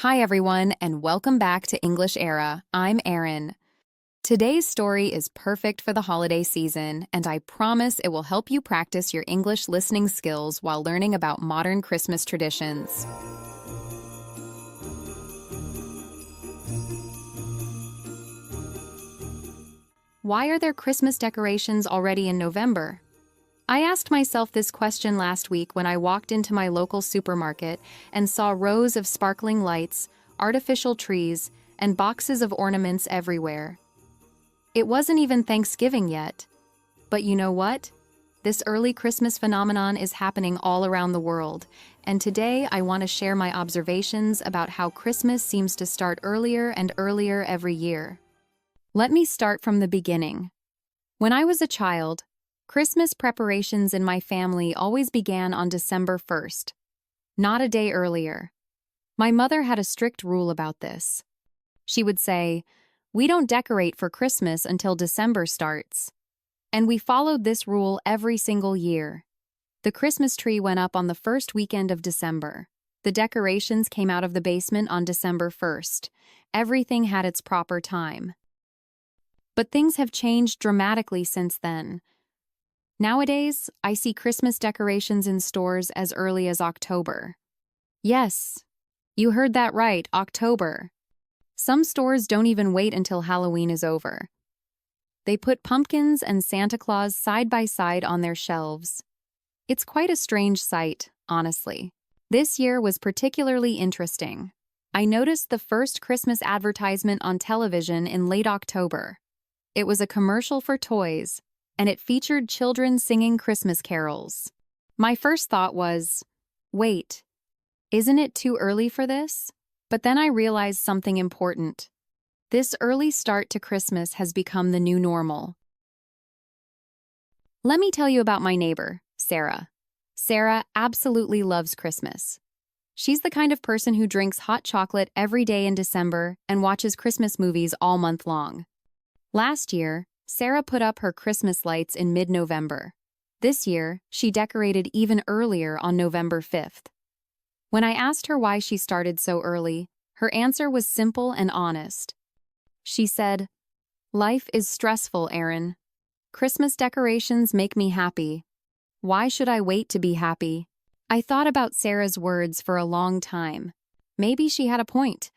Hi, everyone, and welcome back to English Era. I'm Erin. Today's story is perfect for the holiday season, and I promise it will help you practice your English listening skills while learning about modern Christmas traditions. Why are there Christmas decorations already in November? I asked myself this question last week when I walked into my local supermarket and saw rows of sparkling lights, artificial trees, and boxes of ornaments everywhere. It wasn't even Thanksgiving yet. But you know what? This early Christmas phenomenon is happening all around the world, and today I want to share my observations about how Christmas seems to start earlier and earlier every year. Let me start from the beginning. When I was a child, Christmas preparations in my family always began on December 1st, not a day earlier. My mother had a strict rule about this. She would say, "We don't decorate for Christmas until December starts." And we followed this rule every single year. The Christmas tree went up on the first weekend of December. The decorations came out of the basement on December 1st. Everything had its proper time. But things have changed dramatically since then. Nowadays, I see Christmas decorations in stores as early as October. Yes, you heard that right, October. Some stores don't even wait until Halloween is over. They put pumpkins and Santa Claus side by side on their shelves. It's quite a strange sight, honestly. This year was particularly interesting. I noticed the first Christmas advertisement on television in late October. It was a commercial for toys, and it featured children singing Christmas carols. My first thought was, wait, isn't it too early for this? But then I realized something important. This early start to Christmas has become the new normal. Let me tell you about my neighbor, Sarah. Sarah absolutely loves Christmas. She's the kind of person who drinks hot chocolate every day in December and watches Christmas movies all month long. Last year, Sarah put up her Christmas lights in mid-November. This year, she decorated even earlier on November 5th. When I asked her why she started so early, her answer was simple and honest. She said, "Life is stressful, Erin. Christmas decorations make me happy. Why should I wait to be happy?" I thought about Sarah's words for a long time. Maybe she had a point.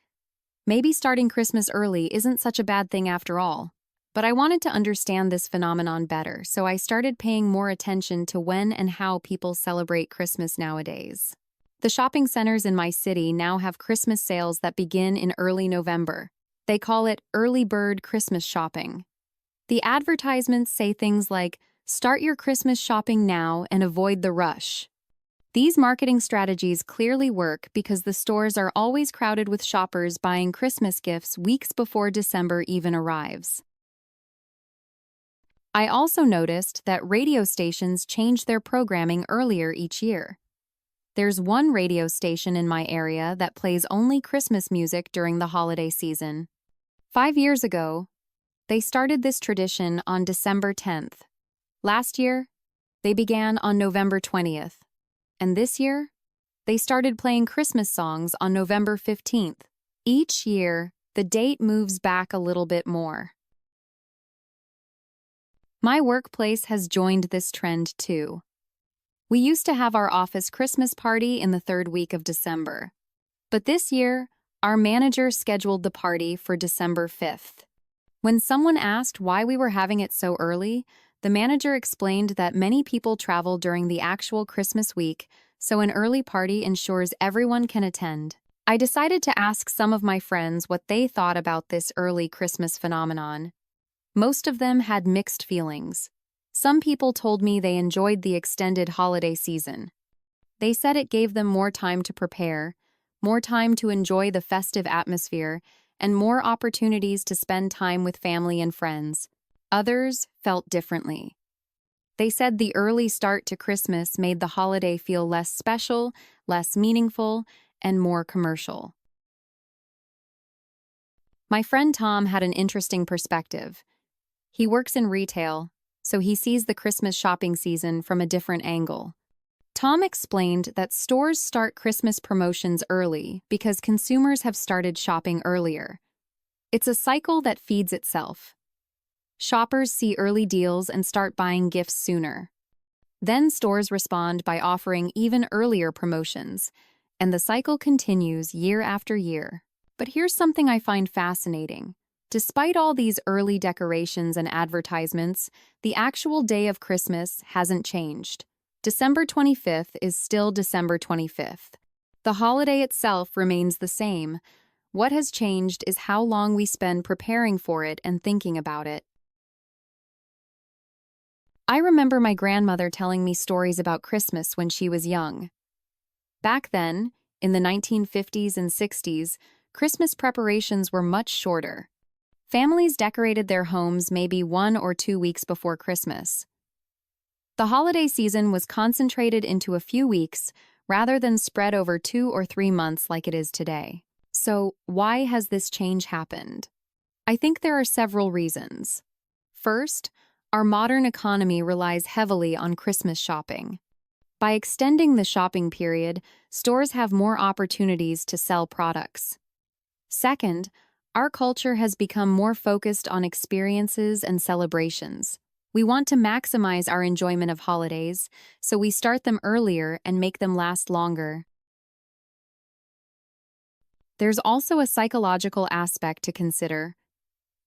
Maybe starting Christmas early isn't such a bad thing after all. But I wanted to understand this phenomenon better, so I started paying more attention to when and how people celebrate Christmas nowadays. The shopping centers in my city now have Christmas sales that begin in early November. They call it early bird Christmas shopping. The advertisements say things like, "Start your Christmas shopping now and avoid the rush." These marketing strategies clearly work because the stores are always crowded with shoppers buying Christmas gifts weeks before December even arrives. I also noticed that radio stations change their programming earlier each year. There's one radio station in my area that plays only Christmas music during the holiday season. 5 years ago, they started this tradition on December 10th. Last year, they began on November 20th. And this year, they started playing Christmas songs on November 15th. Each year, the date moves back a little bit more. My workplace has joined this trend too. We used to have our office Christmas party in the third week of December. But this year, our manager scheduled the party for December 5th. When someone asked why we were having it so early, the manager explained that many people travel during the actual Christmas week, so an early party ensures everyone can attend. I decided to ask some of my friends what they thought about this early Christmas phenomenon. Most of them had mixed feelings. Some people told me they enjoyed the extended holiday season. They said it gave them more time to prepare, more time to enjoy the festive atmosphere, and more opportunities to spend time with family and friends. Others felt differently. They said the early start to Christmas made the holiday feel less special, less meaningful, and more commercial. My friend Tom had an interesting perspective. He works in retail, so he sees the Christmas shopping season from a different angle. Tom explained that stores start Christmas promotions early because consumers have started shopping earlier. It's a cycle that feeds itself. Shoppers see early deals and start buying gifts sooner. Then stores respond by offering even earlier promotions, and the cycle continues year after year. But here's something I find fascinating. Despite all these early decorations and advertisements, the actual day of Christmas hasn't changed. December 25th is still December 25th. The holiday itself remains the same. What has changed is how long we spend preparing for it and thinking about it. I remember my grandmother telling me stories about Christmas when she was young. Back then, in the 1950s and 60s, Christmas preparations were much shorter. Families decorated their homes maybe 1 or 2 weeks before Christmas. The holiday season was concentrated into a few weeks rather than spread over 2 or 3 months like it is today. So, why has this change happened? I think there are several reasons. First, our modern economy relies heavily on Christmas shopping. By extending the shopping period, stores have more opportunities to sell products. Second, our culture has become more focused on experiences and celebrations. We want to maximize our enjoyment of holidays, so we start them earlier and make them last longer. There's also a psychological aspect to consider.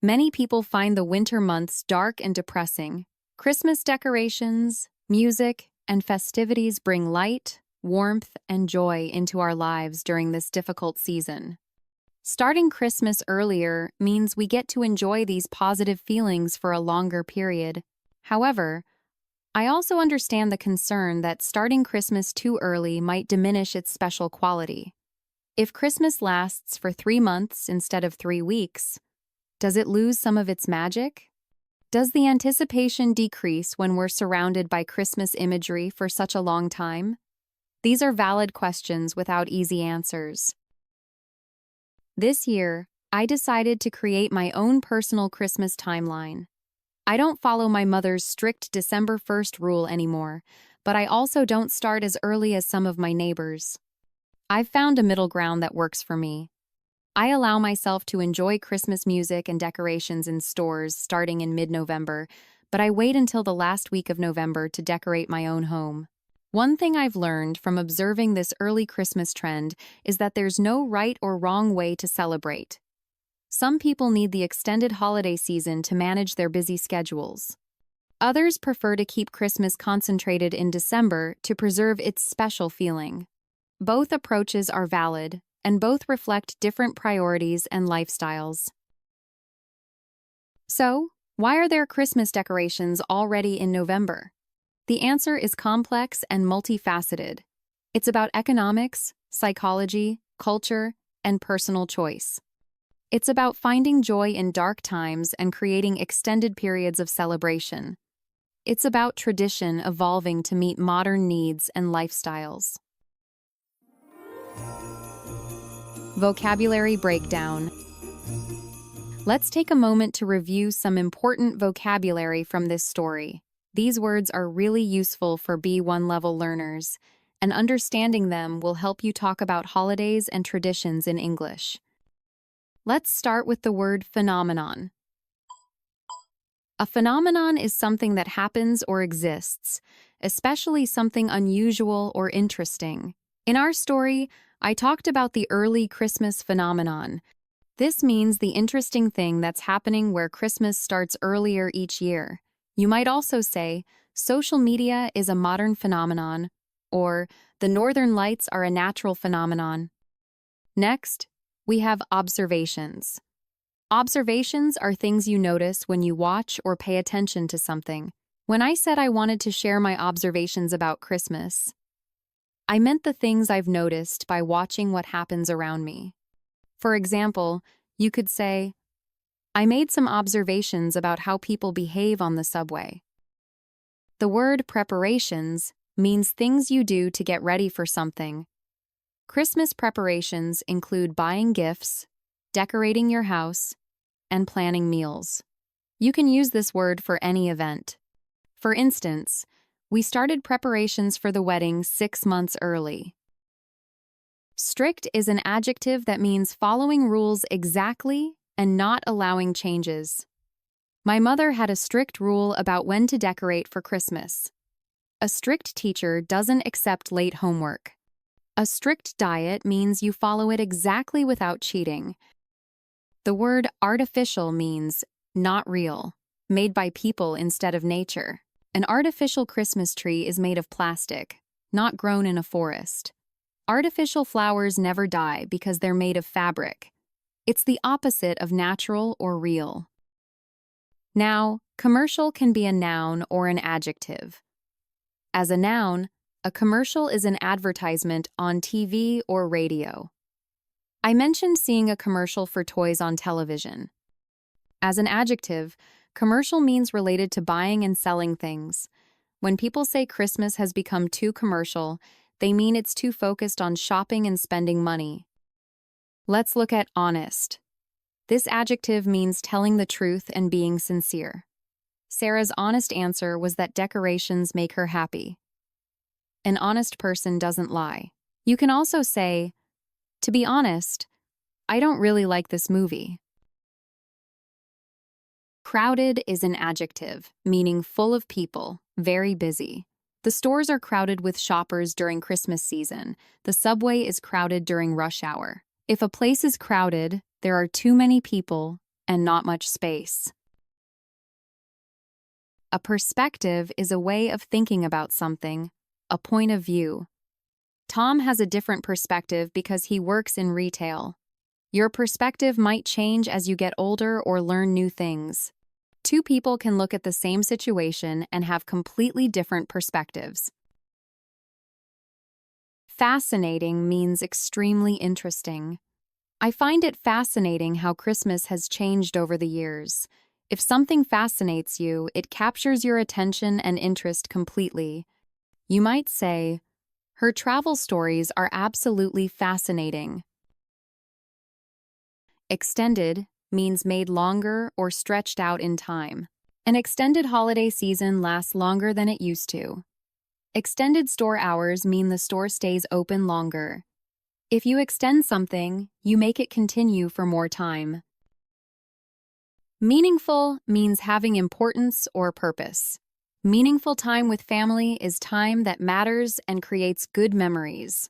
Many people find the winter months dark and depressing. Christmas decorations, music, and festivities bring light, warmth, and joy into our lives during this difficult season. Starting Christmas earlier means we get to enjoy these positive feelings for a longer period. However, I also understand the concern that starting Christmas too early might diminish its special quality. If Christmas lasts for 3 months instead of 3 weeks, does it lose some of its magic? Does the anticipation decrease when we're surrounded by Christmas imagery for such a long time? These are valid questions without easy answers. This year, I decided to create my own personal Christmas timeline. I don't follow my mother's strict December 1st rule anymore, but I also don't start as early as some of my neighbors. I've found a middle ground that works for me. I allow myself to enjoy Christmas music and decorations in stores starting in mid-November, but I wait until the last week of November to decorate my own home. One thing I've learned from observing this early Christmas trend is that there's no right or wrong way to celebrate. Some people need the extended holiday season to manage their busy schedules. Others prefer to keep Christmas concentrated in December to preserve its special feeling. Both approaches are valid, and both reflect different priorities and lifestyles. So, why are there Christmas decorations already in November? The answer is complex and multifaceted. It's about economics, psychology, culture, and personal choice. It's about finding joy in dark times and creating extended periods of celebration. It's about tradition evolving to meet modern needs and lifestyles. Vocabulary breakdown. Let's take a moment to review some important vocabulary from this story. These words are really useful for B1 level learners, and understanding them will help you talk about holidays and traditions in English. Let's start with the word phenomenon. A phenomenon is something that happens or exists, especially something unusual or interesting. In our story, I talked about the early Christmas phenomenon. This means the interesting thing that's happening where Christmas starts earlier each year. You might also say, social media is a modern phenomenon, or the northern lights are a natural phenomenon. Next, we have observations. Observations are things you notice when you watch or pay attention to something. When I said I wanted to share my observations about Christmas, I meant the things I've noticed by watching what happens around me. For example, you could say, I made some observations about how people behave on the subway. The word preparations means things you do to get ready for something. Christmas preparations include buying gifts, decorating your house, and planning meals. You can use this word for any event. For instance, We started preparations for the wedding 6 months early. Strict is an adjective that means following rules exactly and not allowing changes. My mother had a strict rule about when to decorate for Christmas. A strict teacher doesn't accept late homework. A strict diet means you follow it exactly without cheating. The word artificial means not real, made by people instead of nature. An artificial Christmas tree is made of plastic, not grown in a forest. Artificial flowers never die because they're made of fabric. It's the opposite of natural or real. Now, commercial can be a noun or an adjective. As a noun, a commercial is an advertisement on TV or radio. I mentioned seeing a commercial for toys on television. As an adjective, commercial means related to buying and selling things. When people say Christmas has become too commercial, they mean it's too focused on shopping and spending money. Let's look at honest. This adjective means telling the truth and being sincere. Sarah's honest answer was that decorations make her happy. An honest person doesn't lie. You can also say, to be honest, I don't really like this movie. Crowded is an adjective, meaning full of people, very busy. The stores are crowded with shoppers during Christmas season. The subway is crowded during rush hour. If a place is crowded, there are too many people and not much space. A perspective is a way of thinking about something, a point of view. Tom has a different perspective because he works in retail. Your perspective might change as you get older or learn new things. Two people can look at the same situation and have completely different perspectives. Fascinating means extremely interesting. I find it fascinating how Christmas has changed over the years. If something fascinates you, it captures your attention and interest completely. You might say, her travel stories are absolutely fascinating. Extended means made longer or stretched out in time. An extended holiday season lasts longer than it used to. Extended store hours mean the store stays open longer. If you extend something, you make it continue for more time. Meaningful means having importance or purpose. Meaningful time with family is time that matters and creates good memories.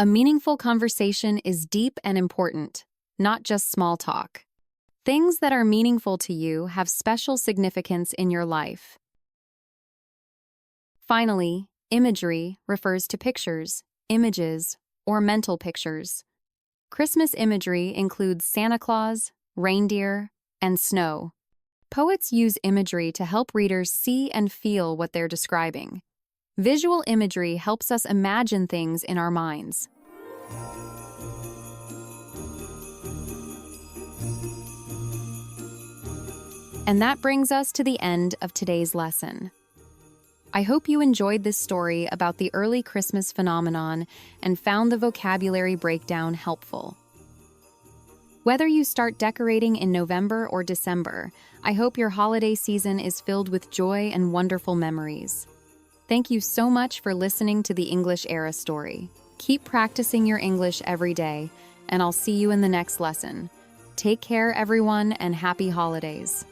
A meaningful conversation is deep and important, not just small talk. Things that are meaningful to you have special significance in your life. Finally, imagery refers to pictures, images, or mental pictures. Christmas imagery includes Santa Claus, reindeer, and snow. Poets use imagery to help readers see and feel what they're describing. Visual imagery helps us imagine things in our minds. And that brings us to the end of today's lesson. I hope you enjoyed this story about the early Christmas phenomenon and found the vocabulary breakdown helpful. Whether you start decorating in November or December, I hope your holiday season is filled with joy and wonderful memories. Thank you so much for listening to the English Era story. Keep practicing your English every day, and I'll see you in the next lesson. Take care, everyone, and happy holidays.